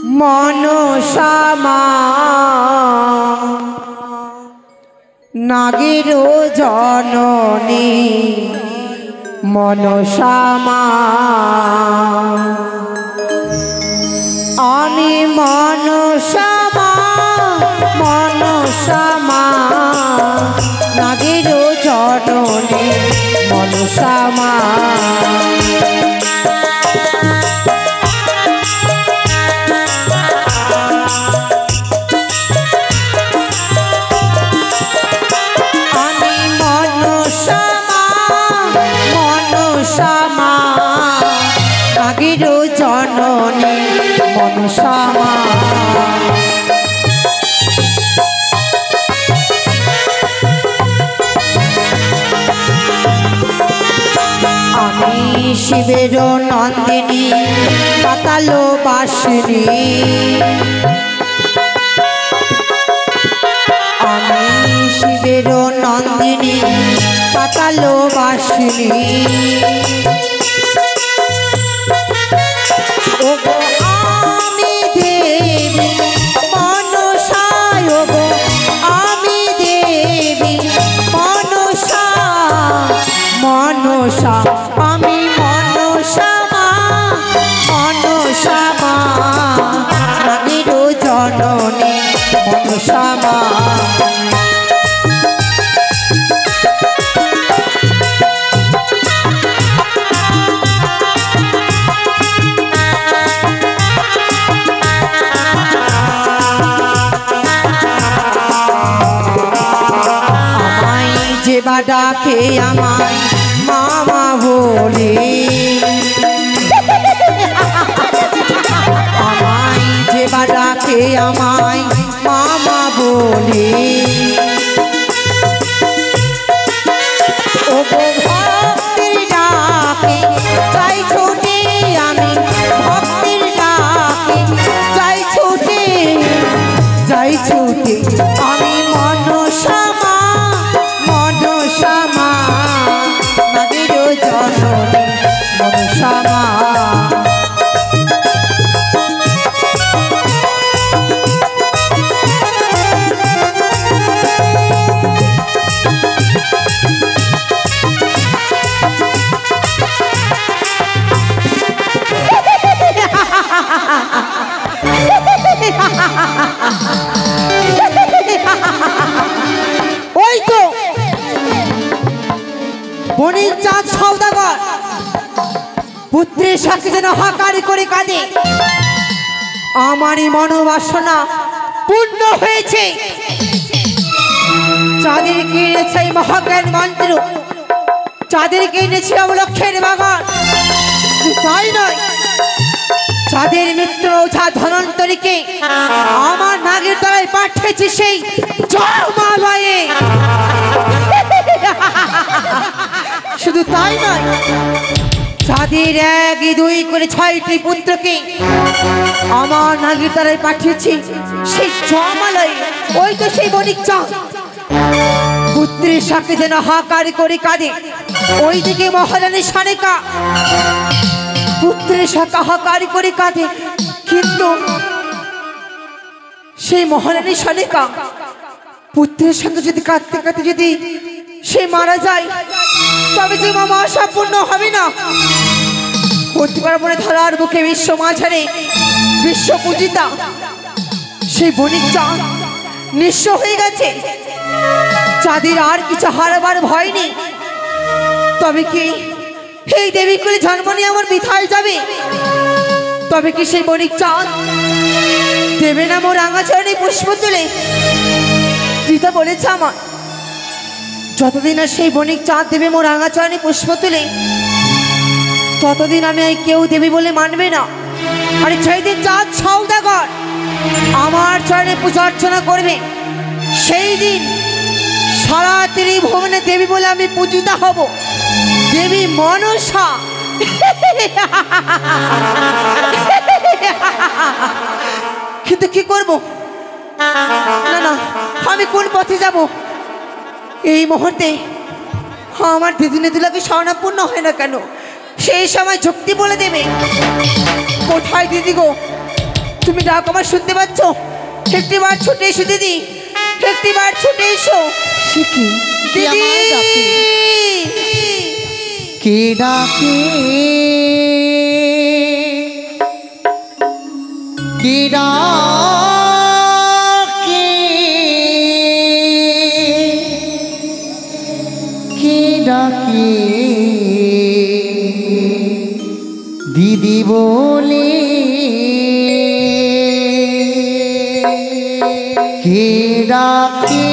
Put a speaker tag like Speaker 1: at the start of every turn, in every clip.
Speaker 1: মনসামা নাগের জননী মনসামা আমি মনসামা মনসামা নাগের জননী মনসামা জননী মনসামা আমি শিবের নন্দিনী পাতাল বাসিনী আমি শিবের নন্দিনী পাতাল বাসিনী আমি দেবী মনসায় গো আমি দেবী মনসা মনসা আমি মনসামা মনসামা নাগের জননী মনসামা ডাকে আমায় মামা বলে আমায় যে ডাকে আমায় মামা বলে ও ভক্তির ডাকে যাই ছুটে আমি ভক্তির ডাকে যাই ছুটে আমি মনসামা মনসামা নাগের জননী মনসামা ওই তো বনির চাঁদ সওদাগর পুত্রের সাথে যেন হাকারি করে কাঁদে আমারই মনোবাসনা পূর্ণ হয়েছে চাঁদেরকে এনেছে এই মহাজ্ঞান মন্ত্র চাঁদেরকে এনেছে অবলক্ষের বাগান তাই নয় চাঁদের মিত্র ওঝা ধনন্তরীকে আমার নাগের তলায় পাঠিয়েছে সেই জয়মালয়ে শুধু তাই নয় চাঁদের 1 2 করে 6টি পুত্রকে আমার নাগের তলায় পাঠিয়েছি সেই জয়মালয়ে ওই তো সেই বণিক চাঁদ পুত্রের সাথে যেন হাকার করে কাঁদে ওইদিকে মহারানী সানেকা পুত্রের সাথে হাকার করে কাঁদে কিন্তু সেই মহারানী সানেকা পুত্রের সঙ্গে যদি কাঁদতে কাঁদতে যদি সে মারা যায় তবে যে মামা আশা পূর্ণ হবে না প্রতিবার বলে ধরার বুকে বিশ্ব মাঝারে বিশ্ব পূজিতা সেই বণিক চাঁদ নিঃস্ব হয়ে গেছে চাঁদের আর কিছু হারাবার ভয় নেই তবে কি এই দেবী কুলে জন্ম নিয়ে আমার বৃথায় যাবে তবে কি সেই বণিক চাঁদ দেবে না মোর রাঙাচরণে পুষ্প তুলে পিতা বলেছে আমার যতদিন আর সেই বণিক চাঁদ দেবে মোর রাঙাচরণে পুষ্প তুলে ততদিন আমি কেউ দেবী বলে মানবে না আরে সেই দিন চাঁদ সওদাগর আমার চরণে পূজা অর্চনা করবে সেই দিন সারা ত্রিভুবনে দেবী বলে আমি পূজিতা হব দেবী মনসা কিন্তু কি করব না না আমি কোন পথে যাব এই মুহূর্তে আমার দিদিনে দুলাকে স্বর্ণপূর্ণ হয় না কেন সেই সময় যুক্তি বলে দেবে কোথায় দিদি গো তুমি ডাক আমার শুনতে পাচ্ছ? একটি বার ছুটে এসো দিদি, একটি বার ছুটে এসো। দিদি
Speaker 2: কে ডাকে, কে ডাকে, কে ডাকে দিদি বলে, কে ডাকে,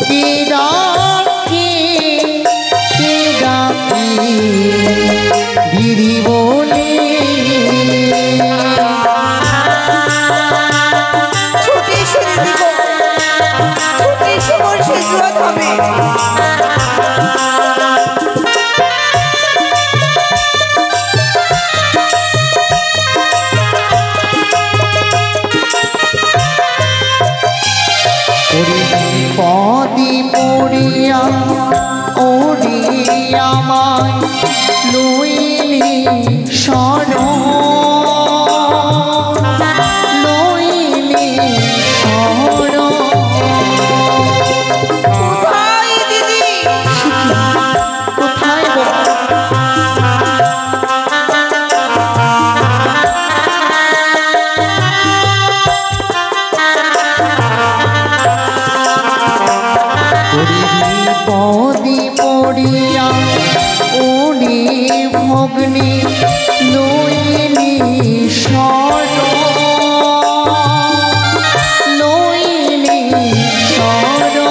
Speaker 2: কে ডাকে, কে ডাকে দিদি বলে।
Speaker 1: ছুটে এসো দিদি গো, ছুটে এসো, মোর শেষরাত হবে।
Speaker 2: পদি পড়িয়া ওরে আমায় লইলি শরণ, লইলি শরণ।
Speaker 1: কোথায় দিদি?
Speaker 2: কোথায় গো? পদি পড়িয়া ওরে ভগ্নি লইলি শরণ, লইলি শরণ।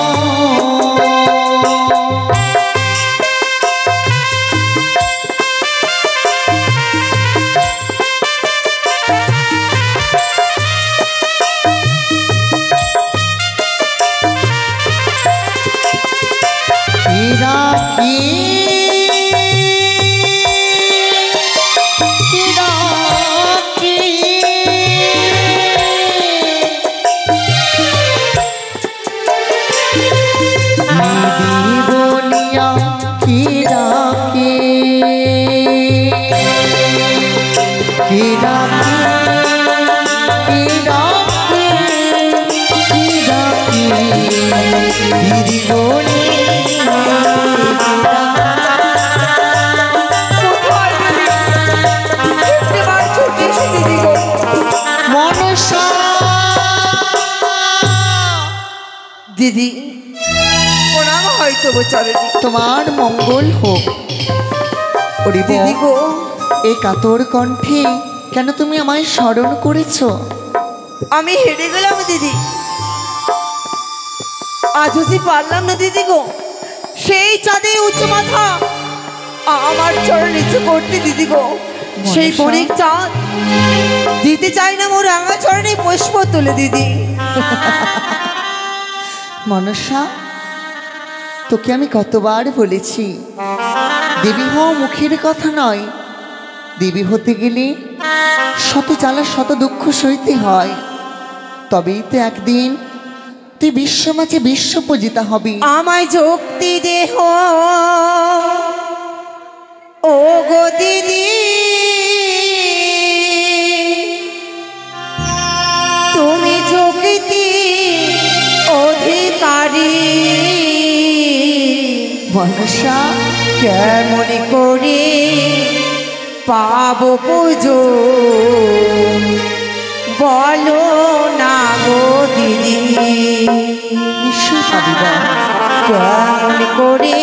Speaker 1: দিদি প্রণাম হয়তো চরণে।
Speaker 2: তোমার মঙ্গল হোক।
Speaker 1: দিদি গো,
Speaker 2: এই কাতর কণ্ঠে কেন তুমি আমায় স্মরণ করেছো?
Speaker 1: আমি হেরে গেলাম দিদি, আজ যদি পারলাম না দিদি গো সেই চাঁদের উচ্চ মাথা আমার চরণ নিচে করতে দিদি গো। সেই বণিক চাঁদ দিতে চাই না মোর রাঙা চরণে পুষ্প তুলে দিদি।
Speaker 2: মনসা, তোকে আমি কতবার বলেছি দেবী হওয়া মুখের কথা নয়, দেবী হতে গেলে শত জ্বালা শত দুঃখ সইতে হয়, তবেই তো একদিন তুই বিশ্ব মাঝে বিশ্ব পূজিতা হবি।
Speaker 1: আমায় যুক্তি দেহ ও গো দিদি, তুমি যুক্তি অধিকারী,
Speaker 2: মনসা
Speaker 1: কেমন করে পাবো পুজো বলো না গো দিদি।
Speaker 2: নিশ্চয় পাবিবা।
Speaker 1: কেমন করে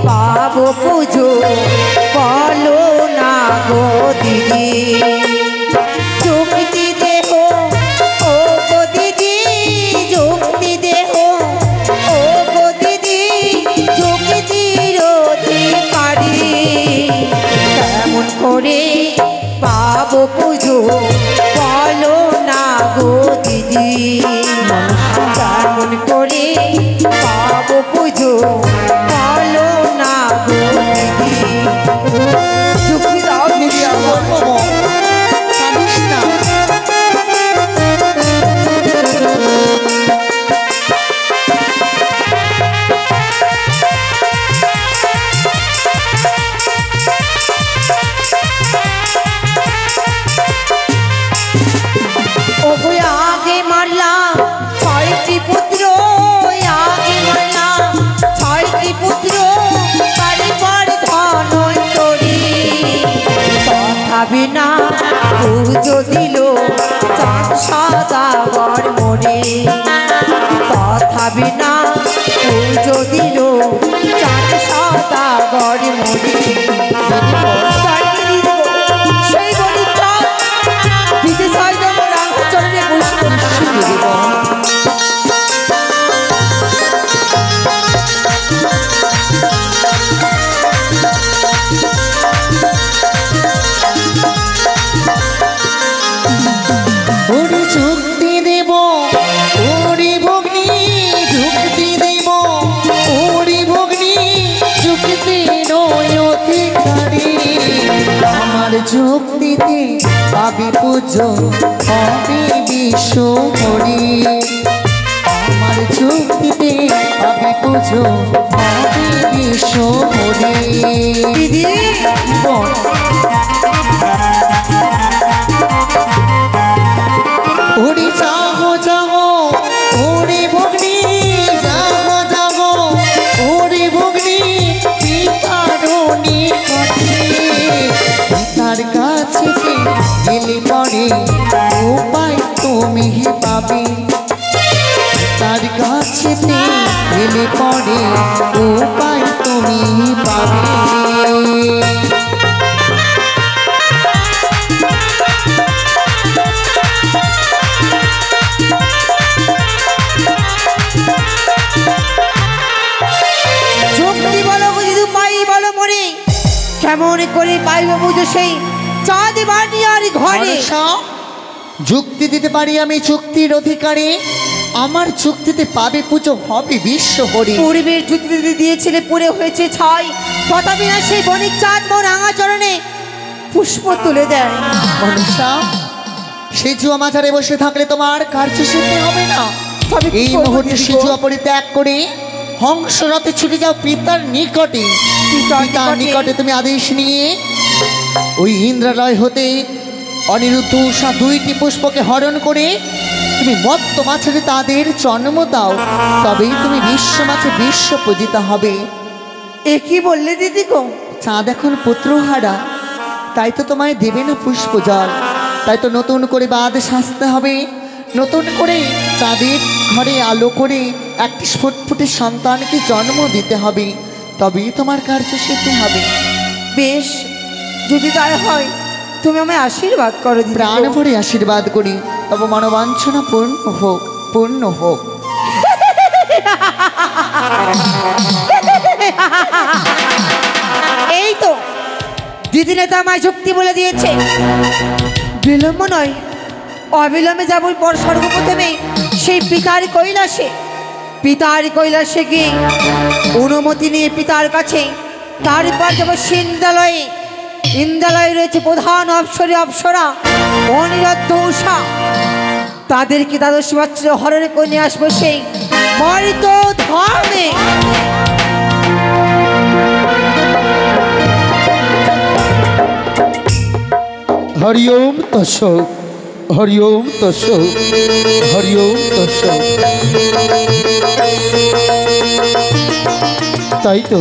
Speaker 1: পাবো পুজো বলো না গো দিদি। যুক্তি দেহ ও গো দিদি, যুক্তি দেহ ও গো দিদি, যুক্তির অধিকারী, কেমন করে পাবো পুজো বলো না গো দিদি। কেমন করে পাবো পুজো বলো ওগো আগে মারলাম 6টি পুত্র, আগে মারলাম 6টি পুত্র, বাড়ি পর ধনন্তরী। তথাপি না পুজো দিল চাঁদ সদাগর মোরে, তথাপি না পুজো দিল চাঁদ সদাগর মোরে। সেই বলি চাঁদ দিতে চাই না মোর আচরণে পুষ্প।
Speaker 2: ওরে যুক্তি দেব ওরে ভগ্নি, যুক্তি দেব ওরে ভগ্নি, যুক্তি নয় অধিকারী। আমার যুক্তিতে পাবি পুজো হবে বিশ্ব হরি, আমার যুক্তিতে পাবি পুজো হবে বিশ্ব হরি।
Speaker 1: দিদি
Speaker 2: ওরে যাগো যাগো ওরে ভগ্নি, যাগো যাগো ওরে ভগ্নি, পিতার নিকটে। পিতার কাছে গেলে পরে উপায় তুমি পাবে, পিতার কাছে গেলে পরে উপায় তুমি পাবে।
Speaker 1: যুক্তি বলো যদি পাই বলো মরে, কেমন করে পাইব বুঝো সেই চাঁদ বানিয়ার ঘরে।
Speaker 2: মনসা, যুক্তি দিতে পারি আমি চুক্তির অধিকারী, আমার চুক্তিতে পাবে পুজো হবে বিশ্ব হরি।
Speaker 1: পূর্বের যুক্তি দিয়েছিলে পুরে হয়েছে ছাই, তথাপি না সেই বণিক চাঁদ মোর আঙাচরণে পুষ্প তুলে দেয়।
Speaker 2: মনসা, সেই জুয়া মাঝারে বসে থাকলে তোমার কার্য সিদ্ধি হবে না।
Speaker 1: তবে কি
Speaker 2: এই
Speaker 1: করবো
Speaker 2: মুহূর্তে
Speaker 1: দিদি
Speaker 2: সে
Speaker 1: গো?
Speaker 2: জুয়া পরিত্যাগ করে হংসরথে ছুটে যাও পিতার নিকটে। পিতার নিকটে তুমি আদেশ নিয়ে ওই ইন্দ্রালয় হতে অনিরুদ্ধ উষা 2টি পুষ্পকে হরণ করে তুমি মত্ত মাছের তাদের জন্ম দাও, তবেই তুমি বিশ্ব মাছে বিশ্ব পূজিতা হবে।
Speaker 1: এ কি বললে দিদি গো?
Speaker 2: চাঁদ এখন পুত্রহারা, তাই তো তোমায় দেবে না পুষ্প জল, তাই তো নতুন করে বাদ সাজতে হবে, নতুন করে চাঁদের ঘরে আলো করে একটি ফুটফুটে সন্তানকে জন্ম দিতে হবে, তবেই তোমার কার্য সিদ্ধি হবে।
Speaker 1: বেশ, যদি তাই হয় তুমি আমায় আশীর্বাদ করো দিদি
Speaker 2: প্রাণ
Speaker 1: গো।
Speaker 2: ভরে আশীর্বাদ করি, তবে মনোবাঞ্ছনা পূর্ণ হোক, পূর্ণ হোক।
Speaker 1: এই তো দিদি নেতা আমায় যুক্তি বলে দিয়েছে, বিলম্ব নয় অবিলম্বে যাব পর সর্বপ্রথমে সেই পিতার কৈলাসে গিয়ে অনুমতি নিয়ে পিতার কাছে, তারপর যাব সিন্দালয়ে। ইন্দ্রালয়ে রয়েছে প্রধান অপ্সরা অনিরুদ্ধ উষা, তাদেরকে দ্বাদশ বাচ্চা হরণে করে নিয়ে আসবো সেই মরিত ধর্মে।
Speaker 3: হরি ওম তৎসৎ, হরি ওম তৎসৎ, হরি ওম তৎসৎ। তাই তো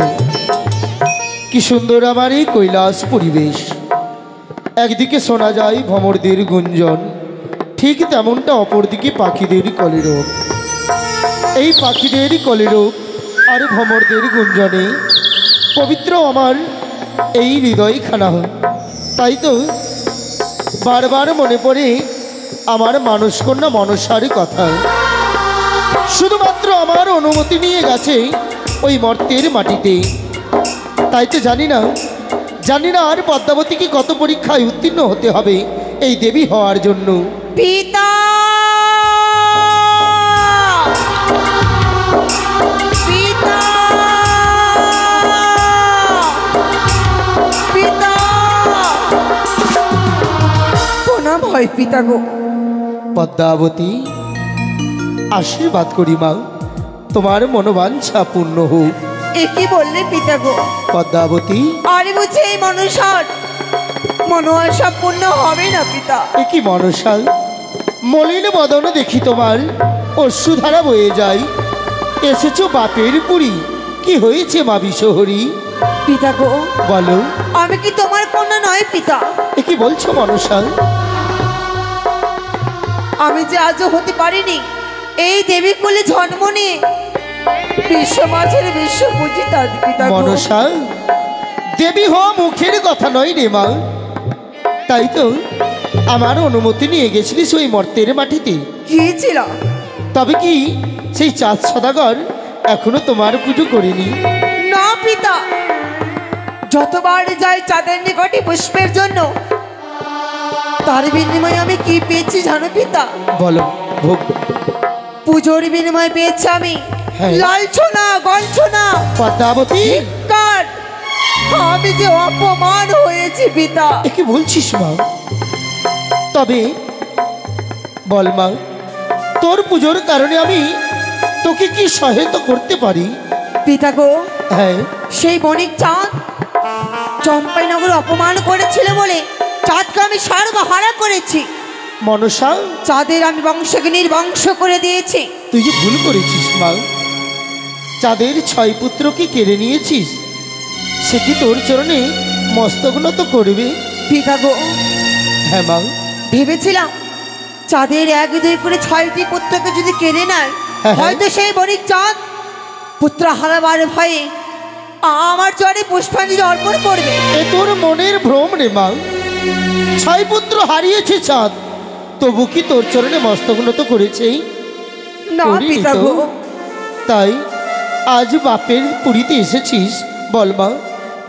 Speaker 3: কি সুন্দর আমার এই কৈলাস পরিবেশ, একদিকে শোনা যায় ভ্রমরদের গুঞ্জন, ঠিক তেমনটা অপরদিকে পাখিদের কলরব। এই পাখিদের কলরব আর ভ্রমরদের গুঞ্জনে পবিত্র আমার এই হৃদয়খানা। তাই তো বারবার মনে পড়ে আমার মানসকন্যা মনসার কথা। শুধুমাত্র আমার অনুমতি নিয়ে গেছে ওই মর্তের মাটিতে। তাই তো জানি না আর পদ্মাবতীকে কত পরীক্ষায় উত্তীর্ণ হতে হবে এই দেবী হওয়ার জন্য।
Speaker 1: পিতা পিতা পিতা প্রণাম হয় পিতা গো।
Speaker 3: পদ্মাবতী, আশীর্বাদ করি মা, তোমার মনোবাঞ্ছা পূর্ণ হোক।
Speaker 1: এ কি বললে পিতা গো?
Speaker 3: পদ্মাবতী,
Speaker 1: আরে বুঝে এই মনসার মনোবাঞ্ছা পূর্ণ হবে না পিতা।
Speaker 3: এ কি মনসা? মলিন বদন দেখি তোমার অশ্রুধারা বয়ে যায়। এসেছো বাপের পুরী, কি হয়েছে মা বিশহরী?
Speaker 1: পিতা গো,
Speaker 3: বলো।
Speaker 1: আমি কি তোমার কন্যা নয় পিতা?
Speaker 3: এ কি বলছো মনসা?
Speaker 1: আমি যে আজও হতে পারিনি এই দেবী কোলে জন্ম নিয়ে বিশ্ব মাঝের বিশ্ব পূজিতা পিতা গো।
Speaker 3: মনসা, দেবী হওয়া মুখের কথা নয় রে মা। তাই তো আমার অনুমতি নিয়ে গেছিলিস ওই মর্তের মাটিতে।
Speaker 1: গিয়েছিল,
Speaker 3: তবে কি সেই চাঁদ সদাগর এখনো তোমার পুজো করেনি?
Speaker 1: না পিতা, যতবার যাই চাঁদের নিকটে পুষ্পের জন্য, তার বিনিময়ে আমি কি পেয়েছি জানো পিতা?
Speaker 3: বলো। ভোগ
Speaker 1: পুজোর বিনিময়ে পেয়েছি আমি
Speaker 3: হ্যাঁ।
Speaker 1: লালছনা গঞ্ছনা
Speaker 3: পদ্মাবতী।
Speaker 1: ধিক্কার। আমি যে অপমান হয়েছি পিতা।
Speaker 3: এ কি বলছিস মা? তবে বল মা, তোর পুজোর কারণে আমি তোকে কি সহায়তা করতে পারি?
Speaker 1: পিতা গো,
Speaker 3: হ্যাঁ।
Speaker 1: সেই বণিক চাঁদ চম্পাইনগর অপমান করেছিল বলে চাঁদকে আমি সর্বহারা করেছি।
Speaker 3: মনসা,
Speaker 1: চাঁদের আমি বংশকে নির্বংশ করে দিয়েছি।
Speaker 3: তুই যে ভুল করেছিস মা। চাঁদের 6 পুত্রকে কেড়ে নিয়েছিস, সে কি তোর চরণে মস্তক নত করবে?
Speaker 1: পিতা গো,
Speaker 3: হ্যাঁ মা।
Speaker 1: ভেবেছিলাম চাঁদের 1-2 করে 6টি পুত্রকে যদি কেড়ে নেয়,
Speaker 3: হ্যাঁ।
Speaker 1: হয়তো সেই বণিক চাঁদ পুত্র হারাবার ভয়ে আমার চরে পুষ্পাঞ্জলি অর্পণ করবে।
Speaker 3: এ তোর মনের ভ্রম রে মা। 6 পুত্র হারিয়েছে চাঁদ, তবু কি তোর চরণে মস্তক নত করেছে?
Speaker 1: না
Speaker 3: করিনি
Speaker 1: পিতা
Speaker 3: তো।
Speaker 1: গো,
Speaker 3: তাই আজ বাপের পুরীতে এসেছিস, বল মা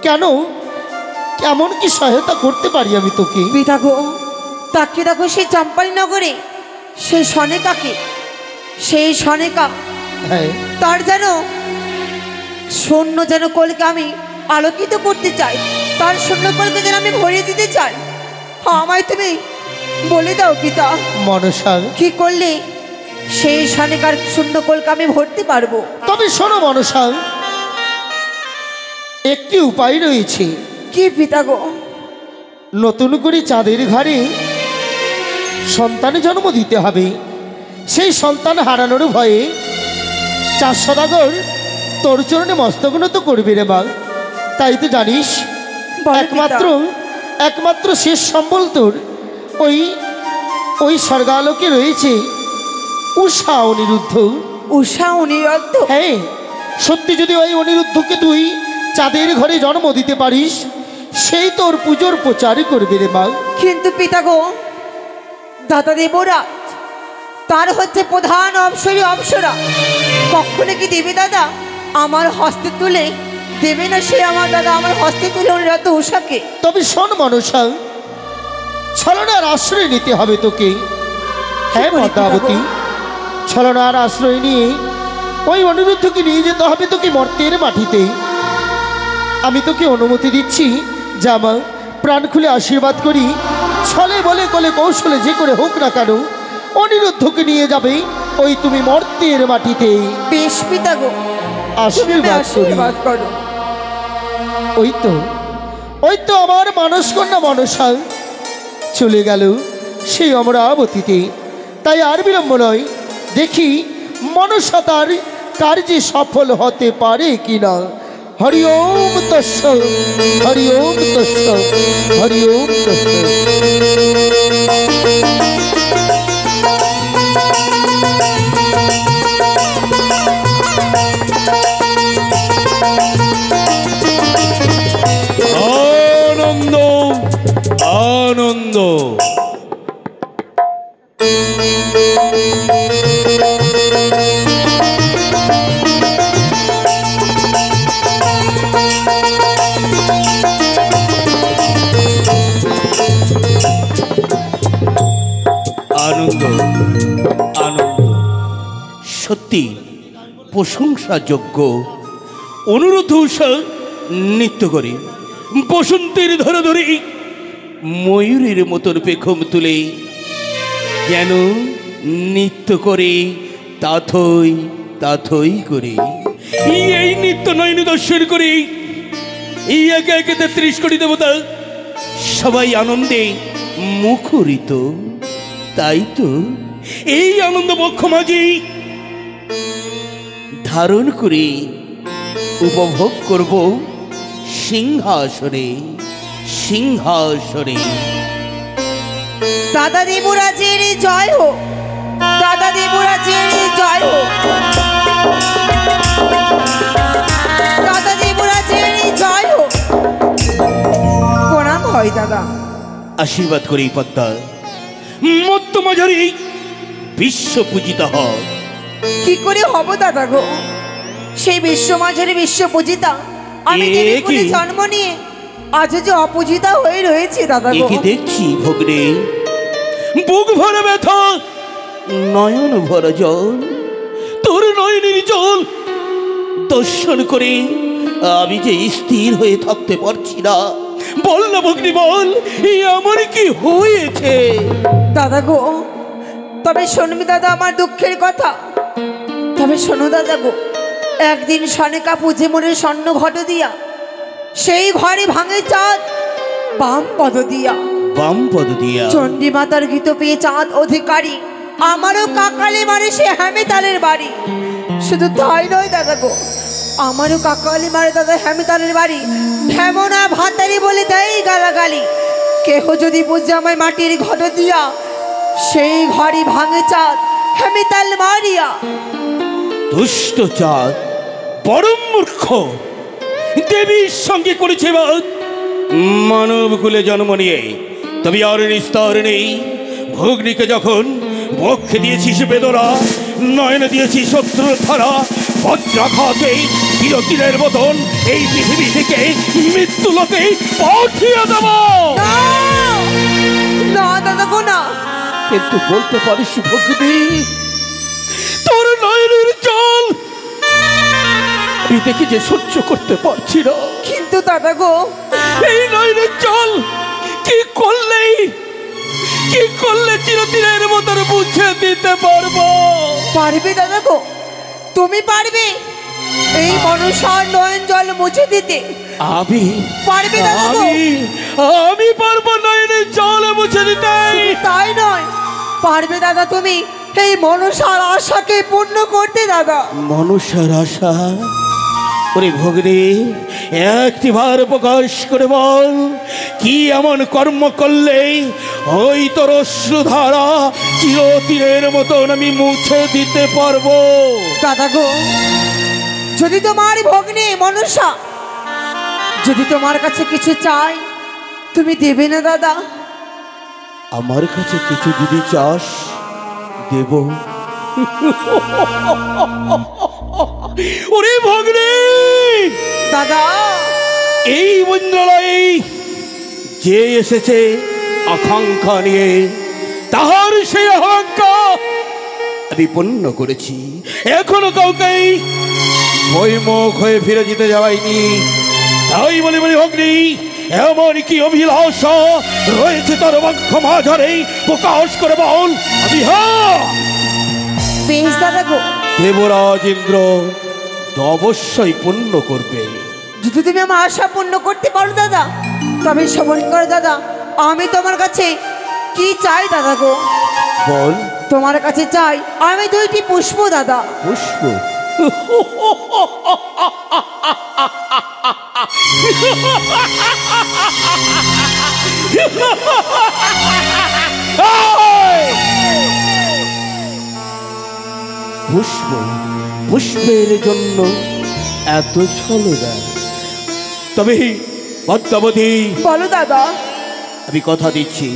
Speaker 3: কেন? কেমন কি সহায়তা করতে পারি আমি তোকে?
Speaker 1: পিতা গো, তাকে দেখো সেই চম্পাইনগরে সেই সনেকাকে, সেই সনেকা
Speaker 3: হ্যাঁ।
Speaker 1: তার যেন শূন্য যেন কোলকে আমি আলোকিত করতে চাই, তার শূন্য কোলকে যেন আমি ভরিয়ে দিতে চাই। আমায় তুমি বলে দাও পিতা,
Speaker 3: মনসা,
Speaker 1: কি করলে সেই সনেকার শূন্য কোলকে আমি ভরতে পারবো?
Speaker 3: তবে শোনো মনসা, একটি উপায় রয়েছে।
Speaker 1: কি পিতা গো?
Speaker 3: নতুন করে চাঁদের ঘরে সন্তানে জন্ম দিতে হবে। সেই সন্তান হারানোর ভয়ে চাঁদ সদাগর তোর চরণে মস্তক নত করবে রে মা। তাই তো জানিস,
Speaker 1: বলো
Speaker 3: একমাত্র
Speaker 1: পিতা।
Speaker 3: একমাত্র শেষ সম্বল তোর ওই স্বর্গালোকে রয়েছে উষা অনিরুদ্ধ।
Speaker 1: উষা অনিরুদ্ধ?
Speaker 3: হ্যাঁ, সত্যি যদি ওই অনিরুদ্ধকে তুই চাঁদের ঘরে জন্ম দিতে পারিস, সেই তোর পুজোর প্রচার করবে রে মা।
Speaker 1: কিন্তু পিতা গো, দাদা দেবরাজ তার হচ্ছে প্রধান অপ্সরা, কখনো কি দেবে দাদা আমার হস্তে তুলে দেবে না? সে আমার দাদা আমার হস্তে তুলে অনিরুদ্ধ উষাকে।
Speaker 3: তবে শোন মনসা, ছলনার আশ্রয় নিতে হবে তোকে। হ্যাঁ
Speaker 1: করি
Speaker 3: পদ্মাবতী,
Speaker 1: পিতাগো?
Speaker 3: ছলনার আশ্রয় নিয়ে ওই অনিরুদ্ধকে নিয়ে যেতে হবে তোকে মর্তের মাটিতে। আমি তোকে অনুমতি দিচ্ছি, যা মা, প্রাণ খুলে আশীর্বাদ করি। ছলে বলে কলে কৌশলে যে করে হোক না কেন অনিরুদ্ধকে নিয়ে যাবে ওই তুমি মর্তের মাটিতে।
Speaker 1: বেশ পিতা গো,
Speaker 3: আশীর্বাদ করি।
Speaker 1: করো।
Speaker 3: ওই তো আমার মানস কন্যা মনসা চলে গেল সেই অমরাবতীতে। তাই আর বিলম্ব নয়, দেখি মনসা তার কার্যে সফল হতে পারে কিনা। হরি ওম তস্য, হরি ওম তস্য, হরি ওম তস্য।
Speaker 4: আনন্দ আনন্দ। আনন্দ আনন্দ, সত্যি প্রশংসাযোগ্য। অনুরোধ উষা নৃত্য করে বসন্তের ধরে ধরে ময়ূরের মতন পেখম তুলে যেন নৃত্য করে তাথই তাথই করে। এই নৃত্য নয়ন দর্শন করে এই একে একে 33 কোটি দেবতা সবাই আনন্দে মুখরিত। তাই তো এই আনন্দ বক্ষ মাঝে ধারণ করে উপভোগ করব সিংহাসনে সিংহাসনে।
Speaker 1: দাদা দেবরাজের জয় হোক, দাদা দেবরাজের জয় হোক, দাদা দেবরাজের জয় হোক। প্রণাম হয় দাদা।
Speaker 4: আশীর্বাদ করি পদ্মা, মধ্যমাঝারি বিশ্ব পূজিত হয়।
Speaker 1: কি করে হব দাদা গো, সেই বিশ্ব মাঝারি বিশ্ব পূজিতা আমি
Speaker 4: এ
Speaker 1: দেবী
Speaker 4: কি?
Speaker 1: কুলে জন্ম নিয়ে আজ যে অপূজিতা হয়ে রয়েছে দাদা গো।
Speaker 4: একে দেখছি ভগ্নে, বুক ভরা ব্যথা, নয়ন ভরা জল, তোর নয়নের জল দর্শন করে আমি যে স্থির হয়ে থাকতে পারছি না। বল না ভগ্নি বল, এই আমার কি হয়েছে?
Speaker 1: দাদা গো, তবে শুনবি দাদা আমার দুঃখের কথা। তবে শোনো দাদা গো, একদিন সনেকা পুজে মনে স্বর্ণ ঘট দিয়া সেই ঘরে ভাঙে চাঁদ বাম পদ দিয়া।
Speaker 4: বাম পদ দিয়া
Speaker 1: চণ্ডী মাতার গীত পেয়ে চাঁদ অধিকারী আমারও কাকালে মারে সে হেমেতালের বাড়ি। শুধু তাই নয় দাদা গো, আমারও কাকালি মারে দাদা হেমেতালের বাড়ি। হেমনা ভাতারি বলে দেয় গালাগালি। কেহ যদি বুঝে আমায় মাটির ঘট দিয়া সেই ঘরে ভাঙে চাঁদ হেমেতাল মারিয়া।
Speaker 4: দুষ্ট চাঁদ পরম মূর্খ, দেবীর সঙ্গে করেছে বাদ। মানব কুলে জন্ম নিয়ে তবে আর নিস্তার নেই। ভগ্নিকে যখন বক্ষে দিয়েছিস বেদনা, নয়নে দিয়েছিস শত্রুর ধারা, বজ্রাঘাতে চিরতিরের মতন এই পৃথিবী থেকে মৃত্যু লোকে পাঠিয়ে দেব।
Speaker 1: না, না দাদা গো না।
Speaker 4: কিন্তু বলতে পারিস ভগ্নি, তোর নয়নের জল আমি দেখি যে সহ্য করতে পারছি না।
Speaker 1: কিন্তু দাদা গো,
Speaker 4: এই নয়নের জল কি করলে চিরদিনের মতন বুঝে দিতে পারবো?
Speaker 1: পারবে দাদা গো, তুমি পারবে এই মনসার নয়ন জল মুছে দিতে?
Speaker 4: আমি
Speaker 1: পারবে দাদা গো?
Speaker 4: আমি পারবো নয়নের জল মুছে দিতে।
Speaker 1: তাই নয়, পারবে দাদা তুমি এই মনসার আশাকে পূর্ণ করতে দাদা?
Speaker 4: মনুষ্যের আশা? ওরে ভগ্নি, একটিবার প্রকাশ করে বল, কি এমন কর্ম করলে ওই তোর অশ্রুধারা চিরতীরের মতন আমি মুছে দিতে পারবো?
Speaker 1: দাদা গো, যদি তোমার ভগ্নী মনসা যদি তোমার কাছে কিছু চাই, তুমি দেবে না দাদা?
Speaker 4: আমার কাছে কিছু যদি চাস দেব। ওরে ভগ্নি,
Speaker 1: দাদা
Speaker 4: এই মন্ত্রালয়ে যে এসেছে আকাঙ্ক্ষা নিয়ে, তাহার সেই আকাঙ্ক্ষা আমি পূর্ণ করেছি। এখনো কাউকে বইমুখ হয়ে ফিরে যেতে যাওয়াইনি। তাই বলে ভগ্নি, এমন কি অভিলাষা রয়েছে তোর বক্ষ মাঝারে, প্রকাশ করে বল। আমি
Speaker 1: বেশ দাদা গো,
Speaker 4: দেবরাজ ইন্দ্র অবশ্যই পূর্ণ করবে।
Speaker 1: যদি তুমি আমার আশা পূর্ণ করতে পারো দাদা, তবে শ্রবণ করো দাদা, আমি তোমার কাছে কি চাই দাদা গো?
Speaker 4: বল।
Speaker 1: তোমার কাছে চাই আমি 2টি পুষ্প দাদা।
Speaker 4: পুষ্প? পুষ্প? পুষ্পের জন্য এত ছলনা? তবে পদ্মাবতী,
Speaker 1: বলো দাদা।
Speaker 4: আমি কথা দিচ্ছি,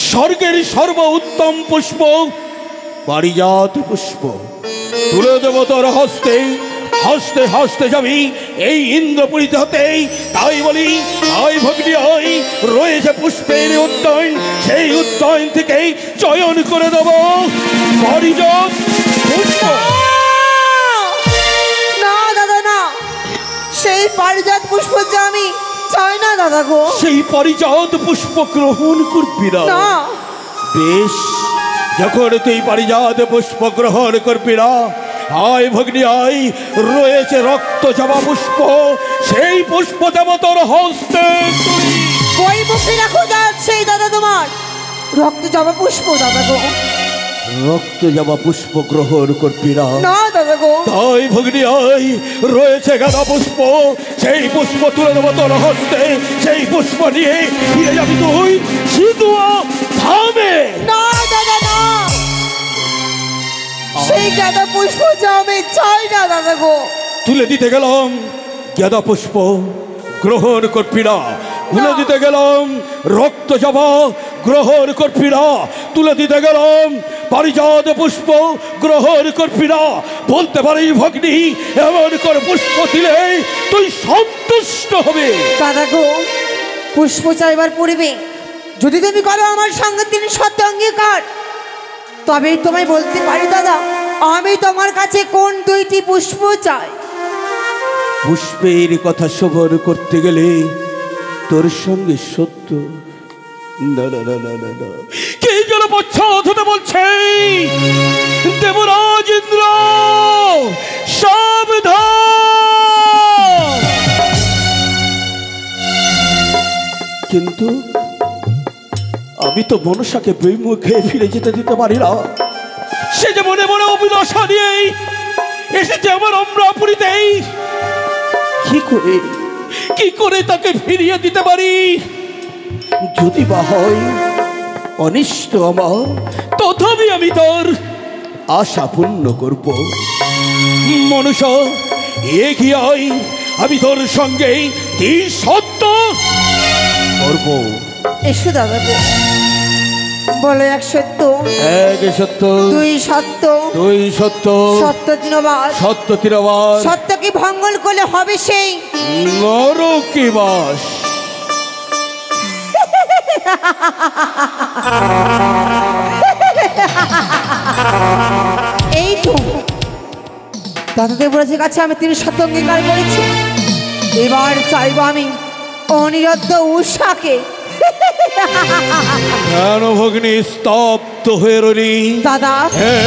Speaker 4: স্বর্গের সর্ব উত্তম পুষ্প পারিজাত পুষ্প তুলে দেব তোর হস্তে। হাসতে হাসতে যাবি এই ইন্দ্রপুরীতে হতেই। তাই বলি, আই ভগ্নি আই, রয়েছে পুষ্পের উদ্যান, সেই উদ্যান থেকেই চয়ন করে দেব পারিজাত পুষ্প।
Speaker 1: না দাদা না, সেই পারিজাত পুষ্প যে আমি চাই না দাদা গো।
Speaker 4: সেই পারিজাত পুষ্প গ্রহণ করবি না?
Speaker 1: না।
Speaker 4: বেশ, যখন তুই পারিজাত পুষ্প গ্রহণ করবি না, আয় ভগ্নি আয়, রয়েছে রক্ত জবা পুষ্প, সেই পুষ্প দেব তোর হস্তে।
Speaker 1: ওই মুখে রাখো সেই দাদা তোমার রক্ত জবা পুষ্প দাদা গো।
Speaker 4: রক্ত যাওয়া পুষ্প গ্রহণ করবি না।
Speaker 1: না দাদা গো,
Speaker 4: তাই ভগ্নি আই রয়েছে গাঁদা পুষ্প, সেই পুষ্প তুলে দেবো তোর হস্তে। সেই পুষ্প নিয়ে ফিরে যাবি তুই সিধুয়া ধামে।
Speaker 1: না দাদা না, সেই গাঁদা পুষ্প যা আমি চাই না দাদা গো।
Speaker 4: তুলে দিতে গেলাম গাঁদা পুষ্প, গ্রহণ করবি না। তুলে দিতে গেলাম রক্ত জবা, গ্রহণ করবি না। তুলে দিতে গেলাম পারিজাত পুষ্প, গ্রহণ করবি না। বলতে পারি ভগ্নি, এমন করে পুষ্প দিলে তুই সন্তুষ্ট হবে।
Speaker 1: দাদা গো, পুষ্প চাইবার পূর্বে যদি তুমি করো আমার সঙ্গে 3 শর্ত অঙ্গীকার, তবেই তোমায় বলতে পারি দাদা আমি তোমার কাছে কোন 2টি পুষ্প চাই।
Speaker 4: পুষ্পের কথা শোভন করতে গেলে তোর সঙ্গে সত্য না না না না না না, কে যেন পশ্চাৎ হতে বলছে। দেবরাজ ইন্দ্র সাবধান। কিন্তু আমি তো মনসাকে বিমুখে ফিরে যেতে দিতে পারি না। সে যে মনে মনে অভিলাষা নিয়েই এসেছে আমার অমরাপুরীতেই। কি করে তাকে ফিরিয়ে দিতে পারি? যদি বা হয় অনিষ্ট আমার, তথাপি আমি তোর আশা পূর্ণ করব। মনুষ্য এগিয়ে আয়, আমি তোর সঙ্গে 3 সত্য করব।
Speaker 1: এসো দাদা গো, বলো 1 সত্য,
Speaker 4: 1 সত্য,
Speaker 1: 2 সত্য,
Speaker 4: 2 সত্য,
Speaker 1: সত্য দিনবাস।
Speaker 4: সত্য তিরবাস,
Speaker 1: সত্যকে ভঙ্গল করলে হবে সেই
Speaker 4: নরকিবাস।
Speaker 1: এই তো দাদা দেবরাজের কাছে আমি 3 শর্ত অঙ্গীকার করেছি। এবার চাইবো আমি অনিরুদ্ধ উষাকে।
Speaker 4: কেন ভগ্নি স্তব্ধ হয়ে রইলি?
Speaker 1: দাদা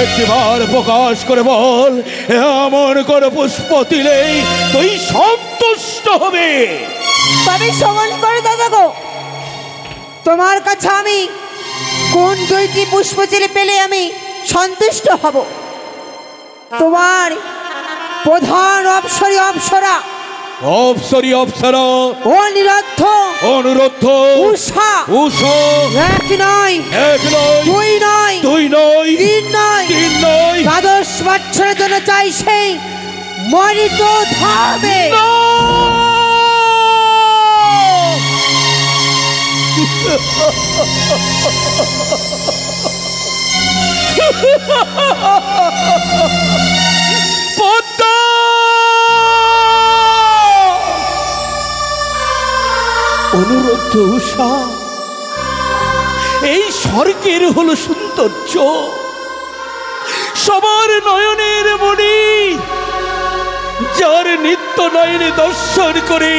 Speaker 4: একবার প্রকাশ করে বল, এমন করে পুষ্প দিলেই তুই সন্তুষ্ট হবে।
Speaker 1: তবে সমান করে দাদা গো, তোমার কাছে আমি কোন 2টি পুষ্প চেলে পেলে আমি সন্তুষ্ট হব। তোমার প্রধান অপ্সরী অপ্সরা,
Speaker 4: অপ্সরী অপ্সরা,
Speaker 1: অনিরুদ্ধ
Speaker 4: অনুরুদ্ধ,
Speaker 1: উষা,
Speaker 4: উষা,
Speaker 1: 1 নয়,
Speaker 4: 1 নয়,
Speaker 1: 2 নয়,
Speaker 4: 2 নয়,
Speaker 1: 3 নয়,
Speaker 4: 3 নয়,
Speaker 1: 12 বছরের জন্য চাই সেই মরিত ধামে।
Speaker 4: পদ্মা! অনুরুদ্ধ উষা, এই স্বর্গের হলো সৌন্দর্য। সবার নয়নের মণি, যার নিত্য নয়নে দর্শন করে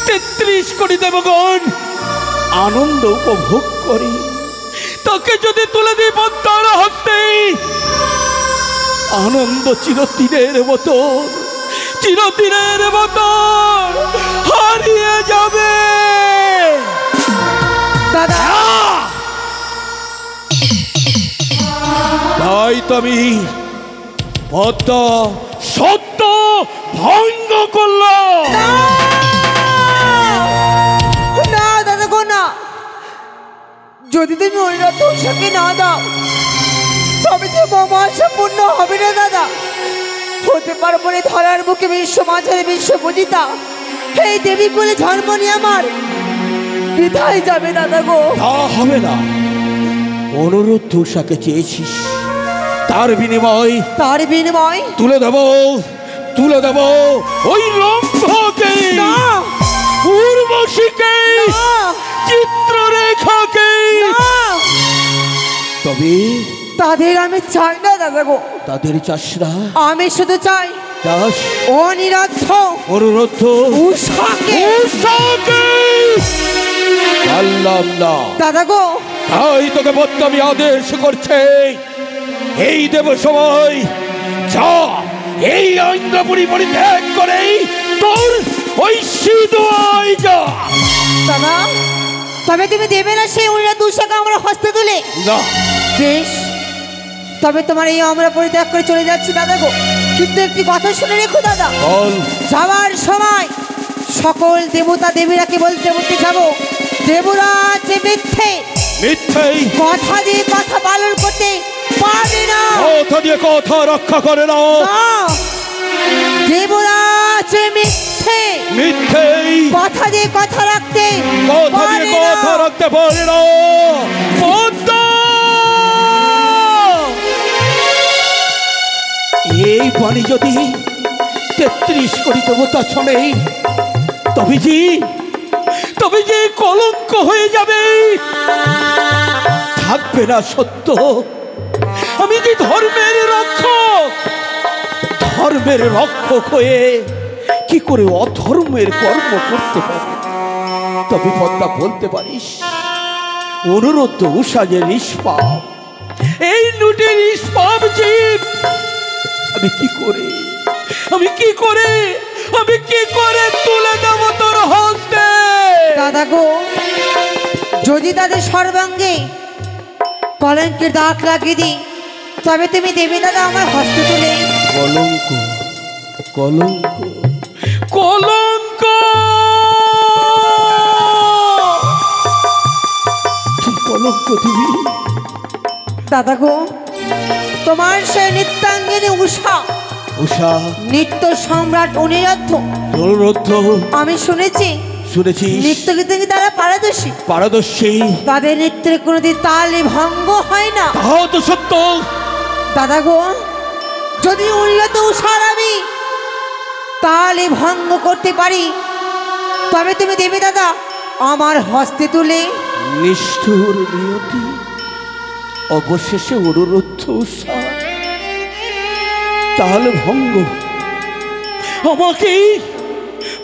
Speaker 4: 33 কোটি দেবগণ আনন্দ উপভোগ করে। তাকে যদি তুলে দিই পদ্মার হস্তে, আনন্দ চিরদিনের মতো হারিয়ে যাবে।
Speaker 1: দাদা
Speaker 4: তাই তো আমি পদ্মা সত্য ভঙ্গ করলাম।
Speaker 1: না দাদা গো না, যদি তুমি অনিরুদ্ধ উষাকে না দাও তবে যে মামা আশা পূর্ণ হবে না দাদা। হতে পারবো না ধরার বুকে বিশ্ব মাঝারে বিশ্ব পূজিতা এই দেবী কোলে জন্ম নিয়ে আমার বিদায় যাবে দাদা গো।
Speaker 4: তা হবে না। অনুরুদ্ধ উষাকে চেয়েছিস, তার বিনিময় তুলে দেব ওই রম্ভকে,
Speaker 1: না,
Speaker 4: উর্বশীকে,
Speaker 1: না,
Speaker 4: চিত্ররেখাকে।
Speaker 1: না,
Speaker 4: তবে
Speaker 1: তাদের আমি চাই না দাদা গো।
Speaker 4: তাদের চাস না?
Speaker 1: আমি শুধু চাই
Speaker 4: চাস
Speaker 1: অনিরুদ্ধ
Speaker 4: অনুরুদ্ধ
Speaker 1: উষাকে।
Speaker 4: আল্লাহ
Speaker 1: দাদা গো,
Speaker 4: তাই তোকে বলতে আমি আদেশ করছে, এই দেব সময় যা, এই ইন্দ্রপুরী পরিত্যাগ করে তোর ওই সিধুয়ায় যা।
Speaker 1: দাদা তবে তুমি দেবে না সেই অনিরুদ্ধ উষাকে আমার হস্তে তুলে?
Speaker 4: না,
Speaker 1: বেশ, তবে তোমার এই আমরা পরিত্যাগ করে চলে যাচ্ছি দাদা গো। কিন্তু একটি কথা শুনে রেখো দাদা,
Speaker 4: বল।
Speaker 1: যাওয়ার সময় সকল দেবতা দেবীরাকে বলতে বলতে যাবো, দেবরাজ যে মিথ্যে,
Speaker 4: মিথ্যেই
Speaker 1: কথা দিয়ে কথা পালন করতে পারে না।
Speaker 4: কথা দিয়ে কথা রক্ষা করে না।
Speaker 1: না, দেবরাজ যে মিথ্যে,
Speaker 4: মিথ্যেই
Speaker 1: কথা দিয়ে কথা রাখতে
Speaker 4: কথা
Speaker 1: পারে
Speaker 4: দিয়ে কথা
Speaker 1: না।
Speaker 4: রাখতে পারে না। পদ্মা! এই বাণী যদি 33 কোটি দেবতা শোনে, তবে যে কলঙ্ক হয়ে যাবে, থাকবে না সত্য। আমি যে ধর্মের রক্ষক হয়ে কি করে অধর্মের কর্ম করতে পারি? তবে পদ্মা বলতে পারিস, অনুরোধ উষা যে নিষ্পাপ, এই নুটি নিষ্পাপ জীব, আমি কি করে তুলে দেব তোর হস্তে?
Speaker 1: দাদা গো, যদি তাদের সর্বাঙ্গে কলঙ্কের দাগ লাগিয়ে দিই, তবে তুমি দেবে দাদা আমার হস্তে তুলে।
Speaker 4: কলঙ্ক কলঙ্ক কলঙ্ক! কি কলঙ্ক তুমি?
Speaker 1: দাদা গো, তোমার সেই নিত্যাঙ্গিনী উষা, নিত্য সম্রাট অনিরুদ্ধ, আমি শুনেছি নৃত্য গীতে তারা পারদর্শী। তাদের নৃত্যের কোনোদিন তালে ভঙ্গ হয় না।
Speaker 4: তাও তো সত্য।
Speaker 1: দাদা গো, যদি অনিরুদ্ধ উষার আমি তালে ভঙ্গ করতে পারি, তবে তুমি দেবে দাদা আমার হস্তে তুলে।
Speaker 4: নিষ্ঠুর নিয়তি, অবশেষে অনুরোধ উষা তাহলে ভঙ্গ আমাকে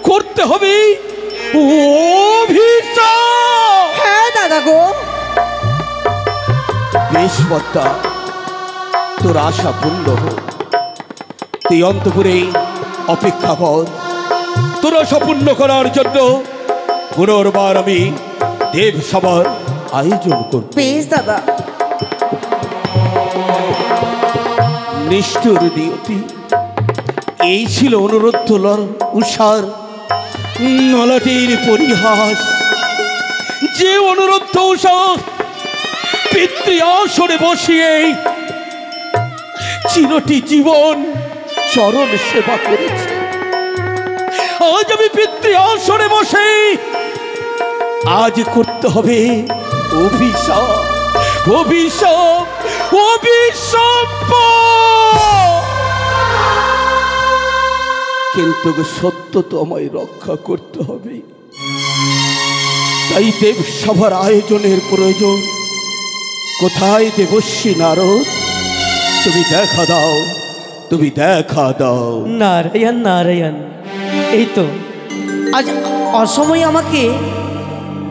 Speaker 4: করতে হবে।
Speaker 1: হ্যাঁ দাদা গো।
Speaker 4: বেশ পদ্মা, তোর আশা পূর্ণ হোক। তুই অন্তপুরে অপেক্ষা কর। তোর আশা পূর্ণ করার জন্য পুনর্বার আমি দেব সভার আয়োজন করব।
Speaker 1: বেশ দাদা।
Speaker 4: নিষ্ঠুর নিয়তি, এই ছিল অনুরোধ উষার নলাটির পরিহাস। যে অনুরোধ উষা পিতৃ আসনে বসিয়ে চিরটি জীবন চরণ সেবা করেছে, আজ আমি পিতৃ আসনে বসে আজ করতে হবে অভিশাপ, অভিশাপ, অভিশাপ। কিন্তু সত্য তো আমায় রক্ষা করতে হবে। তাই দেব সভার আয়োজনের প্রয়োজন। কোথায় দেবশ্রী নারদ? তুমি দেখা দাও, তুমি দেখা দাও।
Speaker 5: নারায়ণ নারায়ণ, এই তো আজ অসময় আমাকে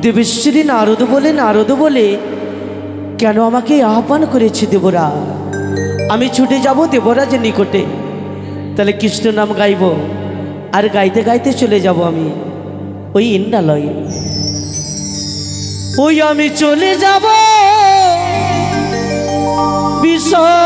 Speaker 5: দেবেশ্বরী নারদ বলে কেন আমাকে আহ্বান করেছে দেবরা? আমি ছুটে যাব দেবরাজের নিকটে, তাহলে কৃষ্ণ নাম গাইব, আর গাইতে গাইতে চলে যাব আমি ওই ইন্দ্রালয়ে। ওই আমি চলে যাব বিষয়